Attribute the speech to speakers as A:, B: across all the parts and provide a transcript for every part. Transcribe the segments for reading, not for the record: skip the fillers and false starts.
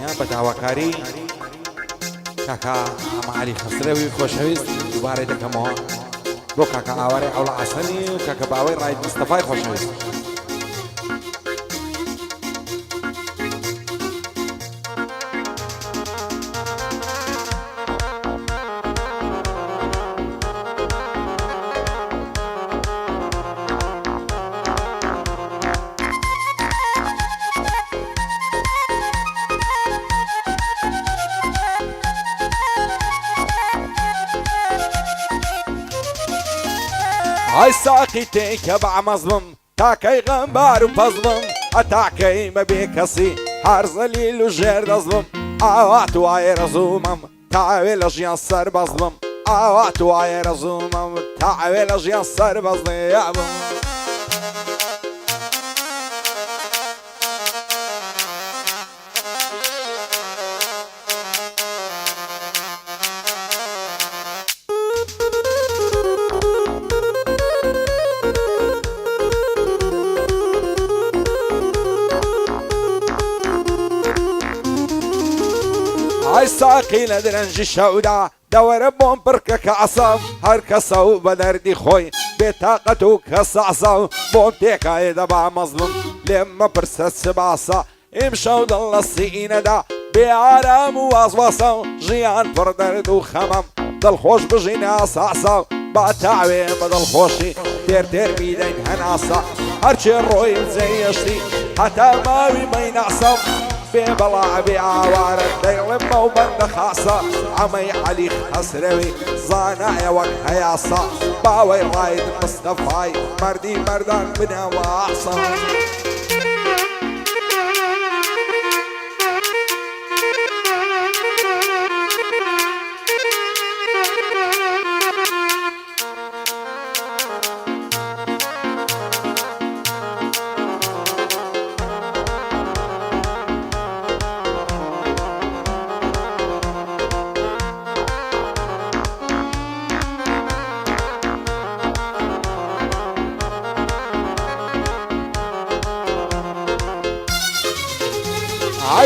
A: دڵنیان بە داواکاری کاکا ئاماعەلی خەسرەوی خۆشەویست دووبارەی دەکەمەوە بۆ کاکا ئاوارەی ئەوڵە عەسەنی و کاکە باوەی ڕاید مستەفای خۆشەویست. هاي ساقيتي كبع مظلم تاكي غنبار وبظلم اتاكي ما بيكسي حار ظليل وجير ظلم اوات واير زومم تعويل جيان صار بظلم اوات واير زومم تعويل جيان صار بظلم. هاي ساقي لدرنج الشودة دور بوم بركك عصام هركسو بدردي خوي بطاقتو كصعصو بوم تيكا دبع مظلوم لما برست سبعصا امشو ضل السيئين دا بعرام ووصوصو جيان فردردو خمم ضل خوش بجينا صعصو باتعوي بدل خوشي تير بيدين هنعصا هرشي الروي زي يشتي حتى ماوي ما ينعصو ببلع بعوار الديل موبند خاصة عمي علي خسروي زانايا وكهياصة باوي رايد مصطفاي مردي مردان بنا واعصة.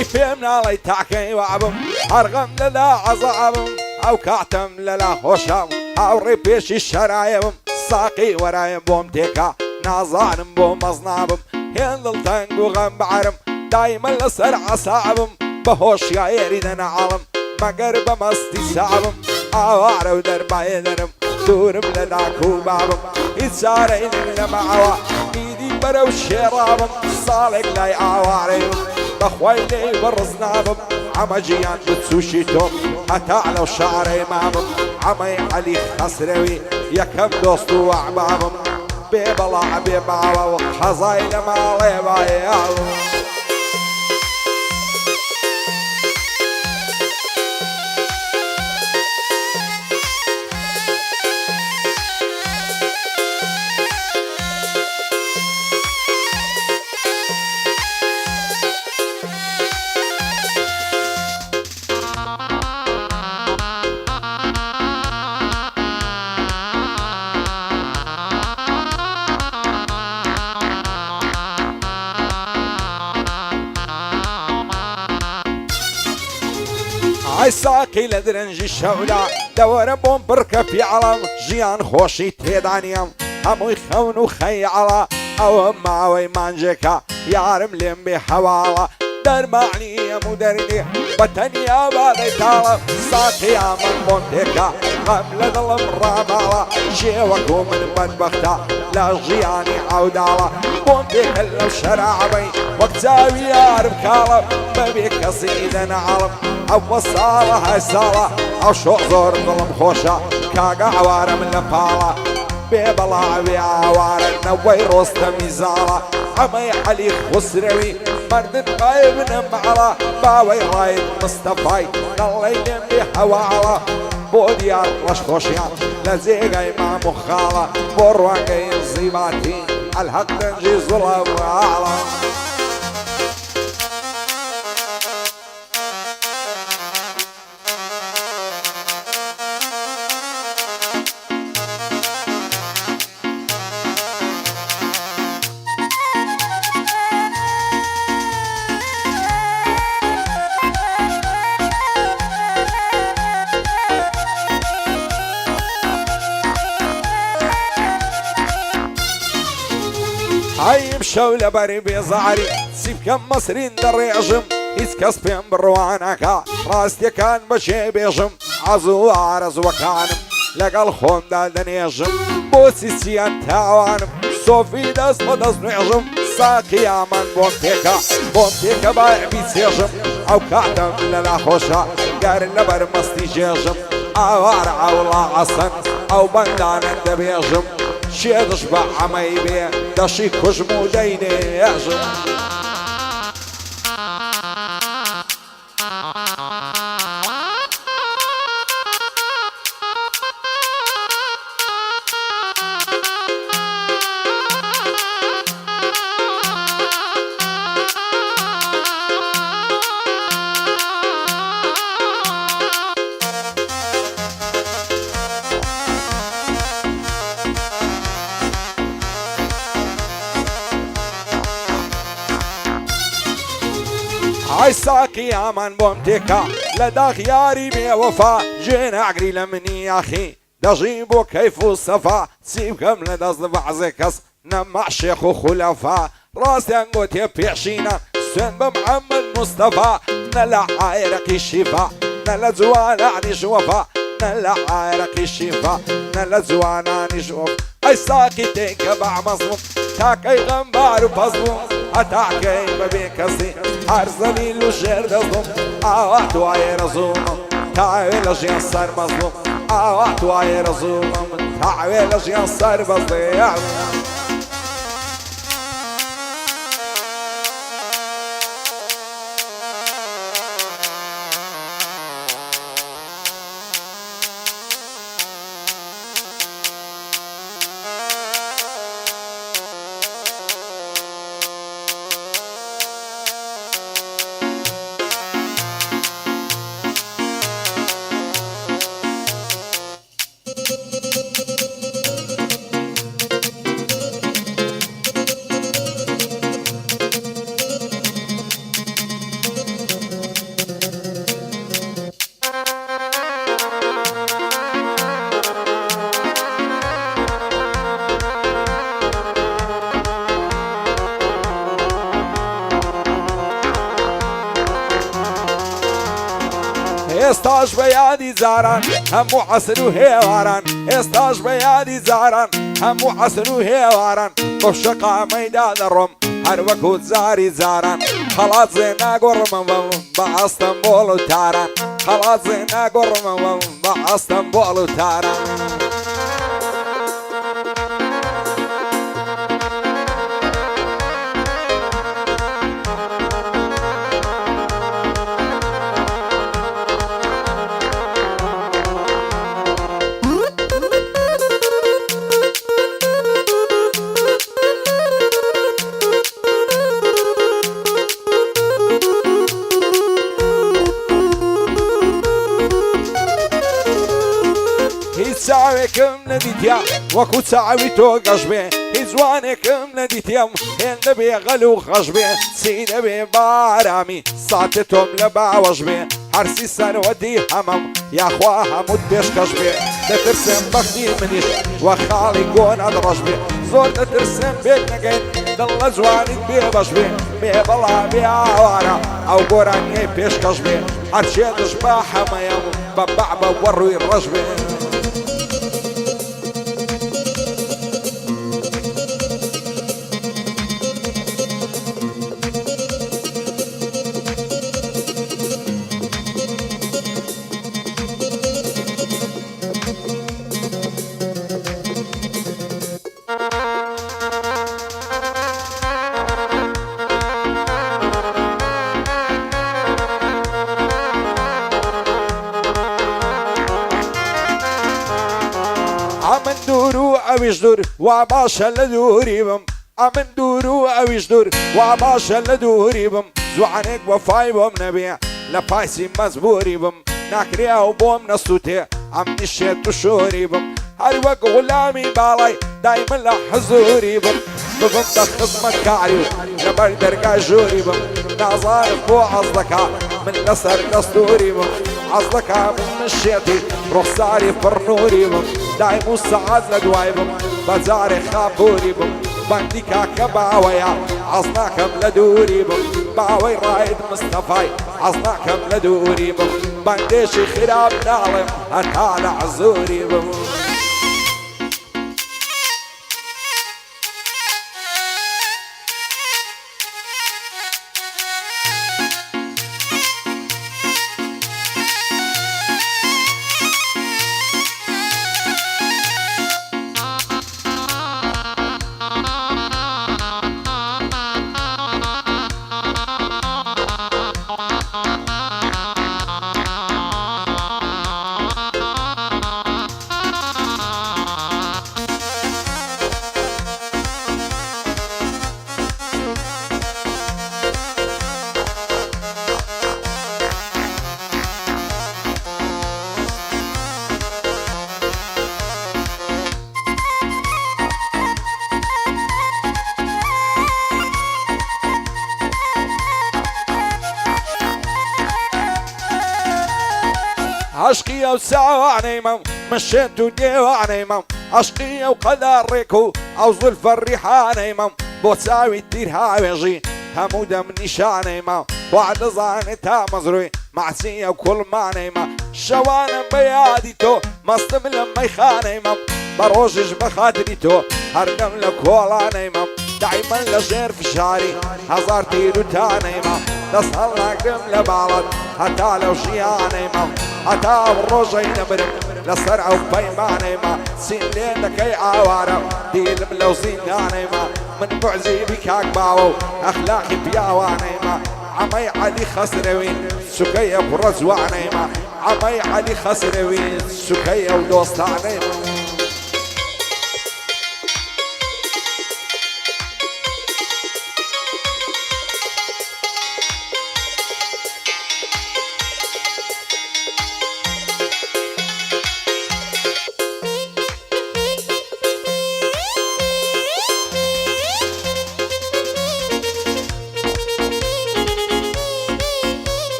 A: هاي فهمنا لي تحكي وعبم هرغم للا عصابم او كعتم للا خوشم او ريبيش الشرايبم ساقي ورايم بوم تيكا نازانم بوم مصنابم هندل تنقو غم بعرم دايما لسر عصابم بهوش يا يريدنا عالم مقرب مستي سعبم اوار ودرباي درم دورم للاكو بابم يتسارين لمعوا ايدي برو شرابم صالك لاي اواريم بخويلي برزنابم عما جيان بتسوشيتم حتى على شعري مامم عمي علي خسروي يكم دوستو وعبابم ببلع ببعوا وحزايل مالي بايعهم. هاي ساقي لدرنج الشولة دور بوم بركة في علم جيان خوشي تيدانيم همو يخون وخي على او معوي مانجيكا يارم لين بحوالا در معني يا مدرني بطنيا بعد طالب ساقي من بونتيكا قبل ظلم رامالا جيوكو من بدبختا لا جياني عودالا بونتيكا لو شرعبي وقتاوي يارم كالب ما بيك قصيدنا علم او وصالة هاي صالة او شو زور ظلم خوشة كاقا عوارة من لبالة ببلع بعوارة نوي روستا ميزالة عمي علي خسروي مرد قايبنا معلا باوي رايد مصطفاي ضلينا بحوالة بوديار رشخوشيان لزيقاي مع مخالة بورواقي الزيباتي الحق تنجي ظلم وعلا. الشولة بري بزعري سيب كم مصرين دريجم هيس كسبين بروانكا راستي كان بشي بيجم عزو عرز وكانم لقل خون دنيجم بوسي سيان تاوانم صوفي دست ودست نعجم ساقي عمان بومتيكا بايع بيسيجم او كعتم لنا خوشا قار اللبر مستي جيجم او ارعا والله عصن او بندان دبيجم شيد شبع عميبي دشي كشمو ديني يعجم هاي ساقي امان بومتيكا لدا خياري بوفا جينا عقري لمني يا اخي دجيبو كيف الصفا سيبكم لدا صدفع زكس نمع شيخ وخلفاء راسي انقوتي بيعشينا سن بمحمد مصطفى نلا عايرك الشفا نلا زوانا عني شوفا نلا عايرك الشفا نلا زوانا عني شوف اي ساقي تنكبع مصموم تاكي غنبار وفصموم اتاكي ببيكسي ارزلي له شير دظلم اواتو عاير ظلم تعويل جيان صار مظلوم اواتو عاير ظلم تعويل جيان صار بصيع استاج بيادي زاران همو عسل وهيواران استاج بيادي زاران همو عسل وهيواران بشقا ميدان الرم هر وقت زاري زاران خلاص زينا قرم باسطنبول وتاران خلاص زينا قرم باسطنبول وتاران ساويكم نديتيا وكو ساويتو قشبي هزوانكم نديتيا النبي غلو خشبي سينبي بارامي صاتتهم لبا وشبي حرسي سنودي همم يا اخوها مدبش قشبي تترسم بخدي منيش وخالي قون ادرشبي زور تترسم بيت نقين دل زواني بيبشبي بيبلا بيعوارا او قراني بيش قشبي حرشي دشباحة ما يمو ببعبا وروي الرشبي عمن دورو اويش دور وعباشا لدوري بم عمن دورو اويش دور وعباشا لدوري بم زوعنك وفاي بم نبيع لبايسي مزبوري بم ناكريا وبوم نصوتي عم نشيت وشوري بم هالوق غلامي بالاي دايما لحزوري بم بفندق خصمك كعيو لبردر كاجوري بم نازار فو عزلكا من نسر دستوري بم عزلكا من مشيتي رخصاري فرنوري بم دايمو السعاد لدواي بم بزاري خابوري بم باندی کاکە باوەیە حەز ناکەم لە دووری بم باوەی ڕاید مستەفای حەز ناکەم لە دووری بم باندێشی خراپ ناڵێم هەتا لە عزووری بم عشقي او ساواني مم مشيت وديواني مم عشقي او قدركو او ظلف الريحاني مم بوتساوي الدير هاويجي همودة من نشاني مم وعد زاني تا مزروي معسية وكل ماني مم شوانا بيادي تو مصطم لما يخاني مم بروجج بخاطري تو هرقم لكولاني مم دايما لغير في شعري هزار تيرو تاني مم نسهل نقدم لبعض حتى لو شياني مم حتى الرجعي نمرم لسرع وبيماني ما سين لينك اي عوارم ديل ملو زيناني ما من بعزي بكاك باو اخلاقي بياواني ما عمي علي خسروين سكية برزواني ما عمي علي خسروين سكية ودوستاني ما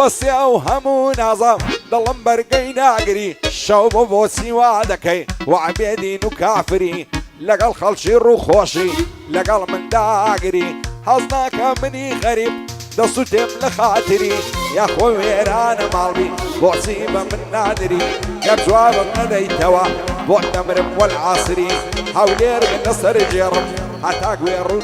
A: بس او همو نظام ضلم برقي ناقري شوب بوسي وادكي وعبيدين وكافري لقل خلشي روخوشي لقل من داقري حظناك مني غريب دستو تم لخاطري يا خوي ويران مالبي بوسيبه من نادري يا بجواب من ديتوا بوت نمرم والعصري حولير من نصر جرم حتاك ويرونا